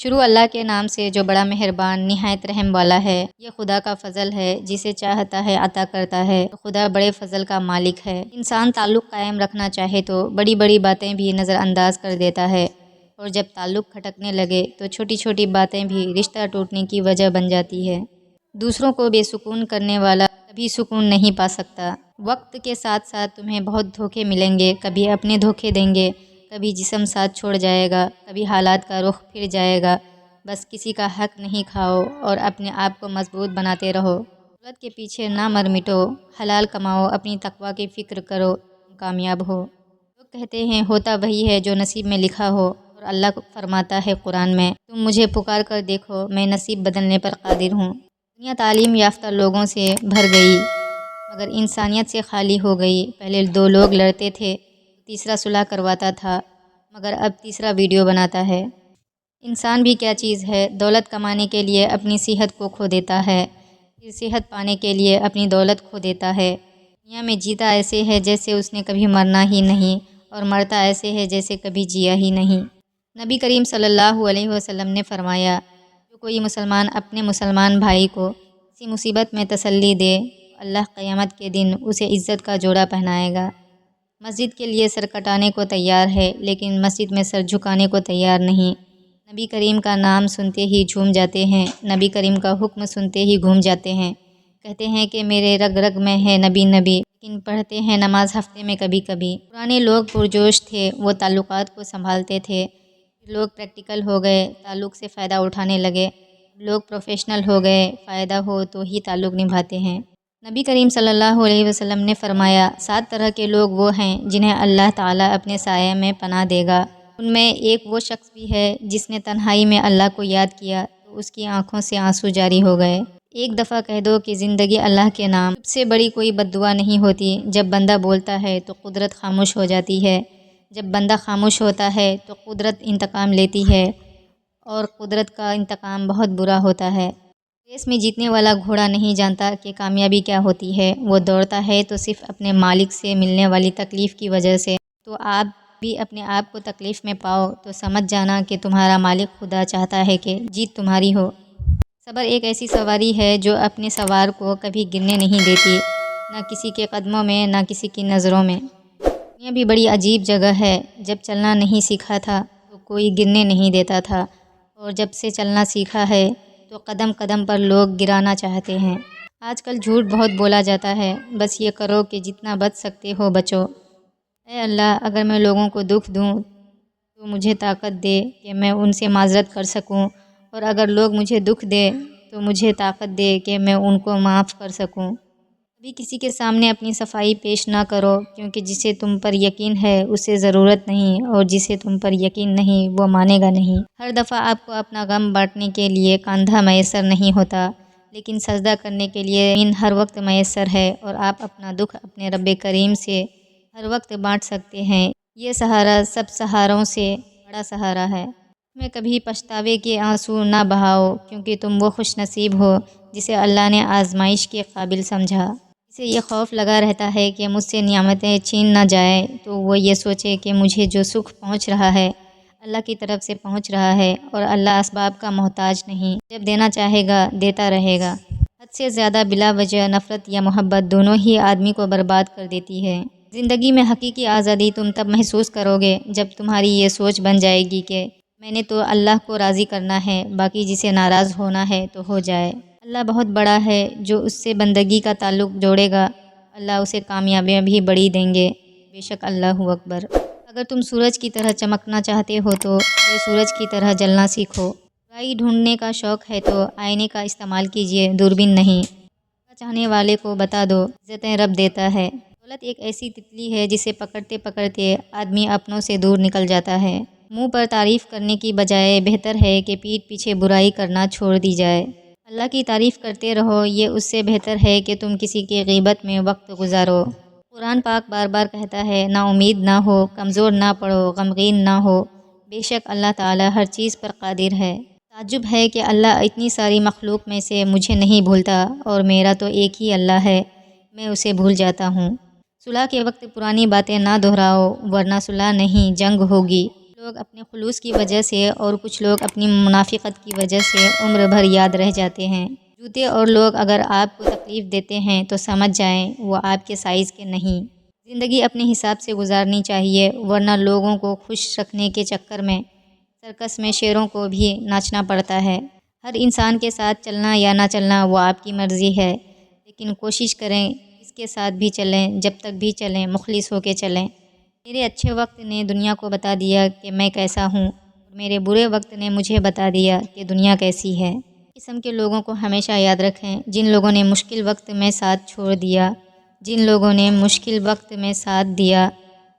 شروع اللہ کے نام سے جو بڑا مہربان نہایت رحم والا ہے۔ یہ خدا کا فضل ہے، جسے چاہتا ہے عطا کرتا ہے۔ خدا بڑے فضل کا مالک ہے۔ انسان تعلق قائم رکھنا چاہے تو بڑی بڑی باتیں بھی نظر انداز کر دیتا ہے، اور جب تعلق کھٹکنے لگے تو چھوٹی چھوٹی باتیں بھی رشتہ ٹوٹنے کی وجہ بن جاتی ہے۔ دوسروں کو بے سکون کرنے والا کبھی سکون نہیں پا سکتا۔ وقت کے ساتھ ساتھ تمہیں بہت دھوکے ملیں گے، کبھی اپنے دھوکے دیں گے، کبھی جسم ساتھ چھوڑ جائے گا، کبھی حالات کا رخ پھر جائے گا۔ بس کسی کا حق نہیں کھاؤ اور اپنے آپ کو مضبوط بناتے رہو۔ دولت کے پیچھے نہ مر مٹو، حلال کماؤ، اپنی تقویٰ کی فکر کرو، تم کامیاب ہو۔ لوگ کہتے ہیں ہوتا وہی ہے جو نصیب میں لکھا ہو، اور اللہ فرماتا ہے قرآن میں، تم مجھے پکار کر دیکھو، میں نصیب بدلنے پر قادر ہوں۔ دنیا تعلیم یافتہ لوگوں سے بھر گئی، مگر انسانیت سے خالی ہو گئی۔ پہلے دو لوگ لڑتے تھے، تیسرا صلح کرواتا تھا، مگر اب تیسرا ویڈیو بناتا ہے۔ انسان بھی کیا چیز ہے، دولت کمانے کے لیے اپنی صحت کو کھو دیتا ہے، پھر صحت پانے کے لیے اپنی دولت کھو دیتا ہے۔ دنیا میں جیتا ایسے ہے جیسے اس نے کبھی مرنا ہی نہیں، اور مرتا ایسے ہے جیسے کبھی جیا ہی نہیں۔ نبی کریم صلی اللہ علیہ وسلم نے فرمایا، جو کوئی مسلمان اپنے مسلمان بھائی کو کسی مصیبت میں تسلی دے، اللہ قیامت کے دن اسے عزت کا جوڑا پہنائے گا۔ مسجد کے لیے سر کٹانے کو تیار ہے، لیکن مسجد میں سر جھکانے کو تیار نہیں۔ نبی کریم کا نام سنتے ہی جھوم جاتے ہیں، نبی کریم کا حکم سنتے ہی گھوم جاتے ہیں، کہتے ہیں کہ میرے رگ رگ میں ہے نبی نبی، لیکن پڑھتے ہیں نماز ہفتے میں کبھی کبھی۔ پرانے لوگ پرجوش تھے، وہ تعلقات کو سنبھالتے تھے۔ لوگ پریکٹیکل ہو گئے، تعلق سے فائدہ اٹھانے لگے۔ لوگ پروفیشنل ہو گئے، فائدہ ہو تو ہی تعلق نبھاتے ہیں۔ نبی کریم صلی اللہ علیہ وسلم نے فرمایا، 7 طرح کے لوگ وہ ہیں جنہیں اللہ تعالیٰ اپنے سائے میں پناہ دے گا۔ ان میں ایک وہ شخص بھی ہے جس نے تنہائی میں اللہ کو یاد کیا تو اس کی آنکھوں سے آنسو جاری ہو گئے۔ ایک دفعہ کہہ دو کہ زندگی اللہ کے نام، سب سے بڑی کوئی بد دعا نہیں ہوتی۔ جب بندہ بولتا ہے تو قدرت خاموش ہو جاتی ہے، جب بندہ خاموش ہوتا ہے تو قدرت انتقام لیتی ہے، اور قدرت کا انتقام بہت برا ہوتا ہے۔ ریس میں جیتنے والا گھوڑا نہیں جانتا کہ کامیابی کیا ہوتی ہے، وہ دوڑتا ہے تو صرف اپنے مالک سے ملنے والی تکلیف کی وجہ سے۔ تو آپ بھی اپنے آپ کو تکلیف میں پاؤ تو سمجھ جانا کہ تمہارا مالک خدا چاہتا ہے کہ جیت تمہاری ہو۔ صبر ایک ایسی سواری ہے جو اپنے سوار کو کبھی گرنے نہیں دیتی، نہ کسی کے قدموں میں، نہ کسی کی نظروں میں۔ دنیا بھی بڑی عجیب جگہ ہے، جب چلنا نہیں سیکھا تھا تو کوئی گرنے نہیں دیتا تھا، اور جب سے چلنا سیکھا ہے تو قدم قدم پر لوگ گرانا چاہتے ہیں۔ آج کل جھوٹ بہت بولا جاتا ہے، بس یہ کرو کہ جتنا بچ سکتے ہو بچو۔ اے اللہ، اگر میں لوگوں کو دکھ دوں تو مجھے طاقت دے کہ میں ان سے معذرت کر سکوں، اور اگر لوگ مجھے دکھ دے تو مجھے طاقت دے کہ میں ان کو معاف کر سکوں۔ کبھی کسی کے سامنے اپنی صفائی پیش نہ کرو، کیونکہ جسے تم پر یقین ہے اسے ضرورت نہیں، اور جسے تم پر یقین نہیں وہ مانے گا نہیں۔ ہر دفعہ آپ کو اپنا غم بانٹنے کے لیے کاندھا میسر نہیں ہوتا، لیکن سجدہ کرنے کے لیے زمین ہر وقت میسر ہے، اور آپ اپنا دکھ اپنے رب کریم سے ہر وقت بانٹ سکتے ہیں۔ یہ سہارا سب سہاروں سے بڑا سہارا ہے۔ تمہیں کبھی پچھتاوے کے آنسو نہ بہاؤ، کیونکہ تم وہ خوش نصیب ہو جسے اللہ نے آزمائش کے قابل سمجھا۔ اسے یہ خوف لگا رہتا ہے کہ مجھ سے نعمتیں چھین نہ جائیں، تو وہ یہ سوچے کہ مجھے جو سکھ پہنچ رہا ہے اللہ کی طرف سے پہنچ رہا ہے، اور اللہ اسباب کا محتاج نہیں، جب دینا چاہے گا دیتا رہے گا۔ حد سے زیادہ بلا وجہ نفرت یا محبت دونوں ہی آدمی کو برباد کر دیتی ہے۔ زندگی میں حقیقی آزادی تم تب محسوس کرو گے جب تمہاری یہ سوچ بن جائے گی کہ میں نے تو اللہ کو راضی کرنا ہے، باقی جسے ناراض ہونا ہے تو ہو جائے۔ اللہ بہت بڑا ہے، جو اس سے بندگی کا تعلق جوڑے گا اللہ اسے کامیابیاں بھی بڑی دیں گے، بے شک اللہ اکبر۔ اگر تم سورج کی طرح چمکنا چاہتے ہو تو سورج کی طرح جلنا سیکھو۔ برائی ڈھونڈنے کا شوق ہے تو آئینے کا استعمال کیجیے، دوربین نہیں۔ چاہنے والے کو بتا دو، عزتیں رب دیتا ہے۔ دولت ایک ایسی تتلی ہے جسے پکڑتے پکڑتے آدمی اپنوں سے دور نکل جاتا ہے۔ منہ پر تعریف کرنے کی بجائے بہتر ہے کہ پیٹھ پیچھے برائی کرنا چھوڑ دی جائے۔ اللہ کی تعریف کرتے رہو، یہ اس سے بہتر ہے کہ تم کسی کی غیبت میں وقت گزارو۔ قرآن پاک بار بار کہتا ہے، نا امید نہ ہو، کمزور نہ پڑو، غمگین نہ ہو، بے شک اللہ تعالیٰ ہر چیز پر قادر ہے۔ تعجب ہے کہ اللہ اتنی ساری مخلوق میں سے مجھے نہیں بھولتا، اور میرا تو ایک ہی اللہ ہے، میں اسے بھول جاتا ہوں۔ صلح کے وقت پرانی باتیں نہ دہراؤ، ورنہ صلح نہیں جنگ ہوگی۔ لوگ اپنے خلوص کی وجہ سے اور کچھ لوگ اپنی منافقت کی وجہ سے عمر بھر یاد رہ جاتے ہیں۔ جوتے اور لوگ اگر آپ کو تکلیف دیتے ہیں تو سمجھ جائیں وہ آپ کے سائز کے نہیں۔ زندگی اپنے حساب سے گزارنی چاہیے، ورنہ لوگوں کو خوش رکھنے کے چکر میں سرکس میں شیروں کو بھی ناچنا پڑتا ہے۔ ہر انسان کے ساتھ چلنا یا نہ چلنا وہ آپ کی مرضی ہے، لیکن کوشش کریں اس کے ساتھ بھی چلیں، جب تک بھی چلیں مخلص ہو کے چلیں۔ میرے اچھے وقت نے دنیا کو بتا دیا کہ میں کیسا ہوں، اور میرے برے وقت نے مجھے بتا دیا کہ دنیا کیسی ہے۔ قسم کے لوگوں کو ہمیشہ یاد رکھیں، جن لوگوں نے مشکل وقت میں ساتھ چھوڑ دیا، جن لوگوں نے مشکل وقت میں ساتھ دیا،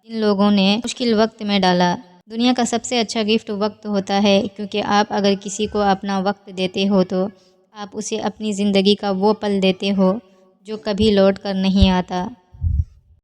جن لوگوں نے مشکل وقت میں ڈالا۔ دنیا کا سب سے اچھا گفٹ وقت ہوتا ہے، کیونکہ آپ اگر کسی کو اپنا وقت دیتے ہو تو آپ اسے اپنی زندگی کا وہ پل دیتے ہو جو کبھی لوٹ کر نہیں آتا۔